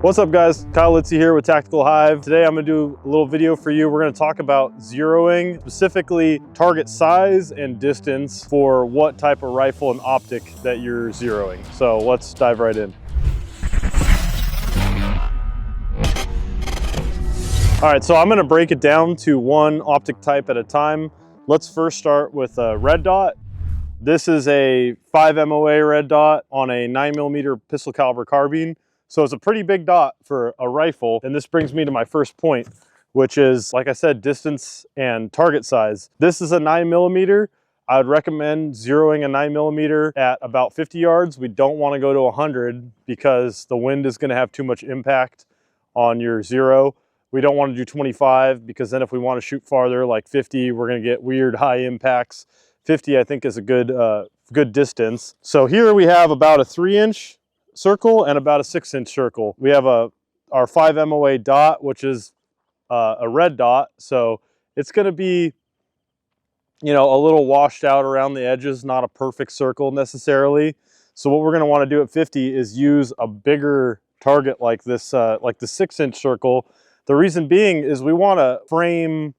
What's up guys, Kyle Litzie here with Tactical Hyve. Today I'm gonna do a little video for you. We're gonna talk about zeroing, specifically target size and distance for what type of rifle and optic that you're zeroing. So let's dive right in. All right, so I'm gonna break it down to one optic type at a time. Let's first start with a red dot. This is a 5 MOA red dot on a 9mm pistol caliber carbine. So it's a pretty big dot for a rifle. And this brings me to my first point, which is, like I said, distance and target size. This is a 9mm. I would recommend zeroing a 9mm at about 50 yards. We don't want to go to 100 because the wind is going to have too much impact on your zero. We don't want to do 25 because then if we want to shoot farther, like 50, we're going to get weird high impacts. 50, I think, is a good distance. So here we have about a 3-inch circle and about a 6-inch circle. We have our 5 MOA dot, which is a red dot. So it's going to be, you know, a little washed out around the edges, not a perfect circle necessarily. So what we're going to want to do at 50 is use a bigger target like this, like the 6-inch circle. The reason being is we want to frame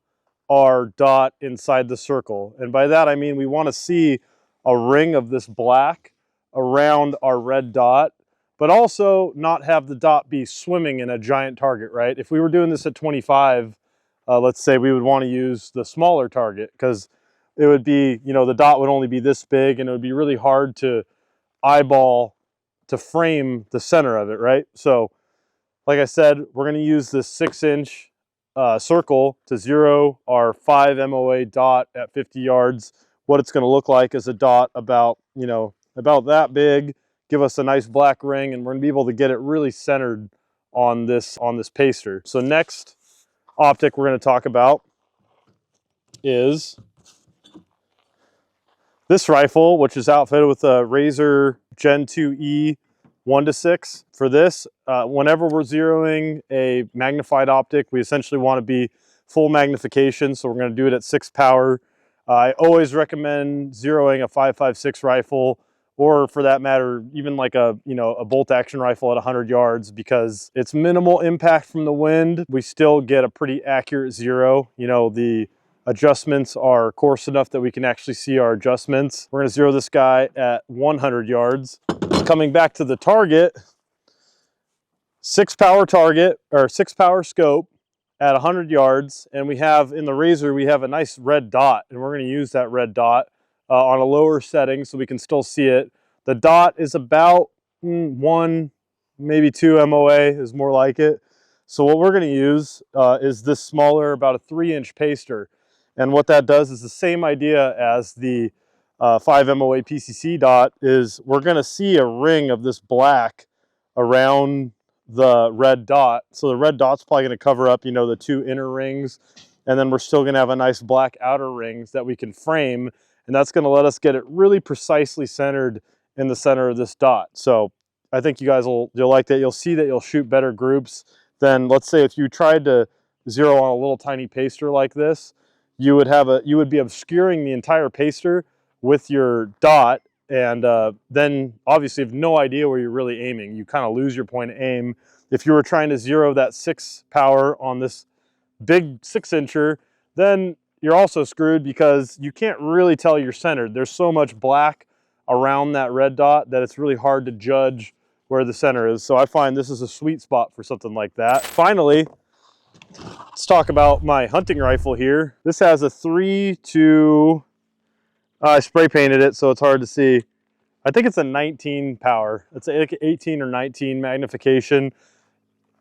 our dot inside the circle. And by that, I mean we want to see a ring of this black around our red dot, but also not have the dot be swimming in a giant target, right? If we were doing this at 25, let's say we would want to use the smaller target because it would be, you know, the dot would only be this big and it would be really hard to eyeball to frame the center of it, right? So like I said, we're going to use this 6-inch circle to zero our 5 MOA dot at 50 yards. What it's going to look like is a dot about, you know, about that big, give us a nice black ring, and we're going to be able to get it really centered on this paster. So next optic we're going to talk about is this rifle, which is outfitted with a Razor Gen 2E 1:6. For this, whenever we're zeroing a magnified optic, we essentially want to be full magnification, so we're going to do it at 6 power. I always recommend zeroing a 5.56 rifle, or for that matter, even like a bolt action rifle at 100 yards, because it's minimal impact from the wind. We still get a pretty accurate zero. You know, the adjustments are coarse enough that we can actually see our adjustments. We're going to zero this guy at 100 yards. Coming back to the target, 6 power target, or 6 power scope at 100 yards. And we have, in the Razor, we have a nice red dot, and we're going to use that red dot on a lower setting so we can still see it. The dot is about 1, maybe 2 MOA is more like it. So what we're going to use is this smaller, about a 3-inch paster. And what that does is the same idea as the 5 MOA PCC dot. Is we're going to see a ring of this black around the red dot. So the red dot's probably going to cover up, you know, the 2 inner rings, and then we're still going to have a nice black outer rings that we can frame, and that's going to let us get it really precisely centered in the center of this dot. So I think you guys you'll like that. You'll see that you'll shoot better groups than, let's say, if you tried to zero on a little tiny paster like this. You would be obscuring the entire paster with your dot, and then obviously you have no idea where you're really aiming. You kind of lose your point of aim. If you were trying to zero that 6 power on this big 6-incher, then you're also screwed because you can't really tell you're centered. There's so much black around that red dot that it's really hard to judge where the center is. So I find this is a sweet spot for something like that. Finally, let's talk about my hunting rifle here. This has a 3-2, I spray painted it so it's hard to see. I think it's a 19 power. It's like 18 or 19 magnification.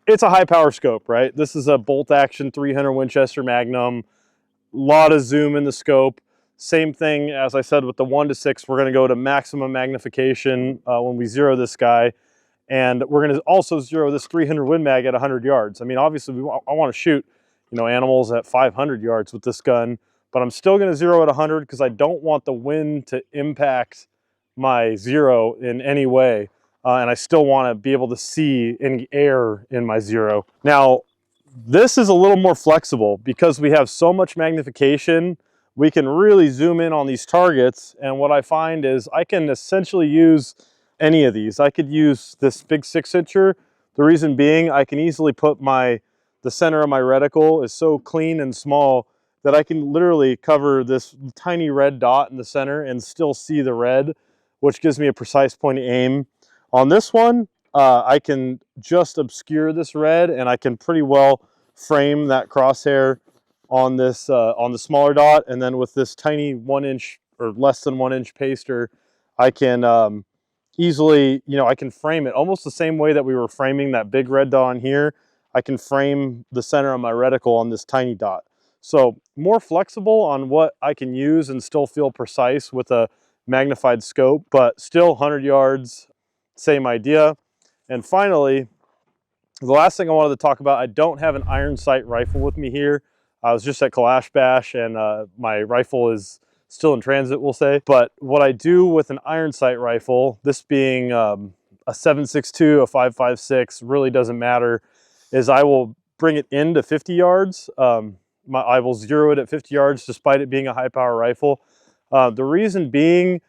It's a high power scope, right? This is a bolt action 300 Winchester Magnum. A lot of zoom in the scope. Same thing as I said with the 1:6. We're going to go to maximum magnification when we zero this guy. And we're going to also zero this 300 Win Mag at 100 yards. I mean, obviously, I want to shoot, you know, animals at 500 yards with this gun, but I'm still going to zero at 100 because I don't want the wind to impact my zero in any way. And I still want to be able to see any air in my zero. Now, this is a little more flexible because we have so much magnification. We can really zoom in on these targets. And what I find is I can essentially use any of these. I could use this big 6-incher The reason being, I can easily put the center of my reticle is so clean and small that I can literally cover this tiny red dot in the center and still see the red, which gives me a precise point of aim. On this one, I can just obscure this red and I can pretty well frame that crosshair on this on the smaller dot, and then with this tiny 1 inch or less than 1 inch paster, I can easily, you know, I can frame it almost the same way that we were framing that big red dot on here. I can frame the center of my reticle on this tiny dot. So more flexible on what I can use and still feel precise with a magnified scope, but still 100 yards, same idea. And finally, the last thing I wanted to talk about, I don't have an iron sight rifle with me here. I was just at Kalash Bash and my rifle is still in transit, we'll say. But what I do with an iron sight rifle, this being a 7.62, a 5.56, really doesn't matter, is I will bring it into 50 yards. I will zero it at 50 yards despite it being a high power rifle. The reason being,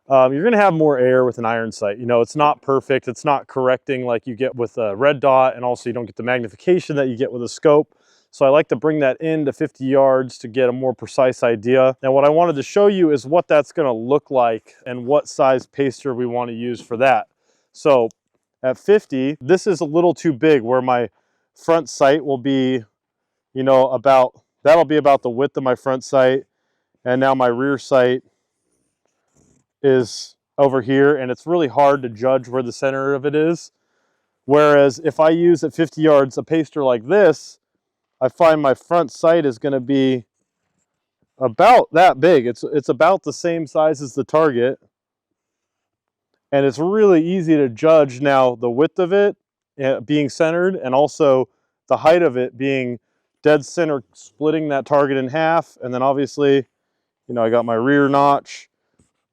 you're gonna have more air with an iron sight. You know, it's not perfect. It's not correcting like you get with a red dot, and also you don't get the magnification that you get with a scope. So I like to bring that into 50 yards to get a more precise idea. And what I wanted to show you is what that's gonna look like and what size paster we wanna use for that. So at 50, this is a little too big where my front sight will be, you know, that'll be about the width of my front sight. And now my rear sight is over here, and it's really hard to judge where the center of it is. Whereas if I use at 50 yards a paster like this, I find my front sight is going to be about that big. It's about the same size as the target, and it's really easy to judge now the width of it being centered and also the height of it being dead center, splitting that target in half. And then obviously, you know, I got my rear notch.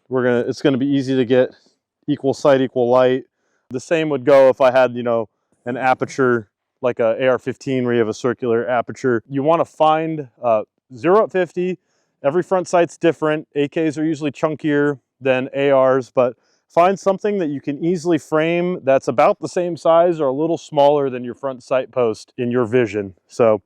It's gonna be easy to get equal sight, equal light. The same would go if I had, you know, an aperture like a AR-15 where you have a circular aperture. You want to find 0 at 50. Every front sight's different. AKs are usually chunkier than ARs, but find something that you can easily frame that's about the same size or a little smaller than your front sight post in your vision. So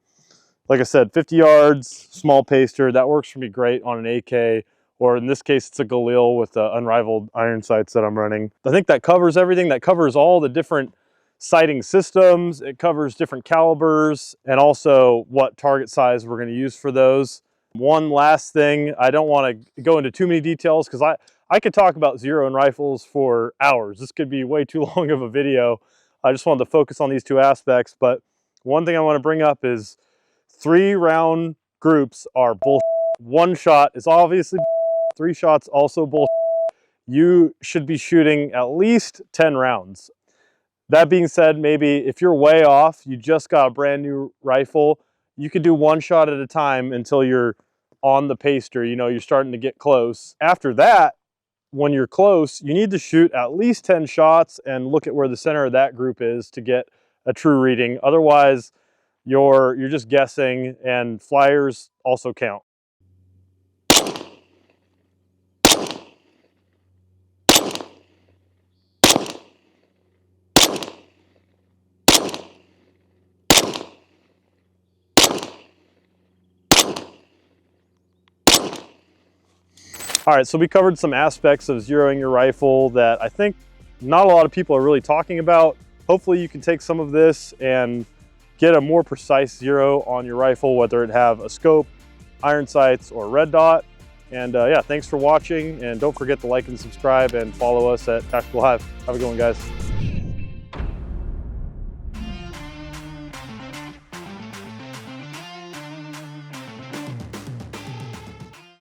like I said, 50 yards, small paster, that works for me great on an AK, or in this case, it's a Galil with the unrivaled iron sights that I'm running. I think that covers everything. That covers all the different sighting systems. It covers different calibers and also what target size we're gonna use for those. One last thing, I don't wanna go into too many details because I could talk about zeroing rifles for hours. This could be way too long of a video. I just wanted to focus on these two aspects, but one thing I wanna bring up is 3-round groups are bullshit. 1 shot is obviously bullshit. 3 shots also bullshit. You should be shooting at least 10 rounds. That being said, maybe if you're way off, you just got a brand new rifle, you could do 1 shot at a time until you're on the paster, you know, you're starting to get close. After that, when you're close, you need to shoot at least 10 shots and look at where the center of that group is to get a true reading. Otherwise, you're just guessing, and flyers also count. All right, so we covered some aspects of zeroing your rifle that I think not a lot of people are really talking about. Hopefully you can take some of this and get a more precise zero on your rifle, whether it have a scope, iron sights, or red dot. And yeah, thanks for watching, and don't forget to like and subscribe and follow us at Tactical Hyve. Have a good one, guys.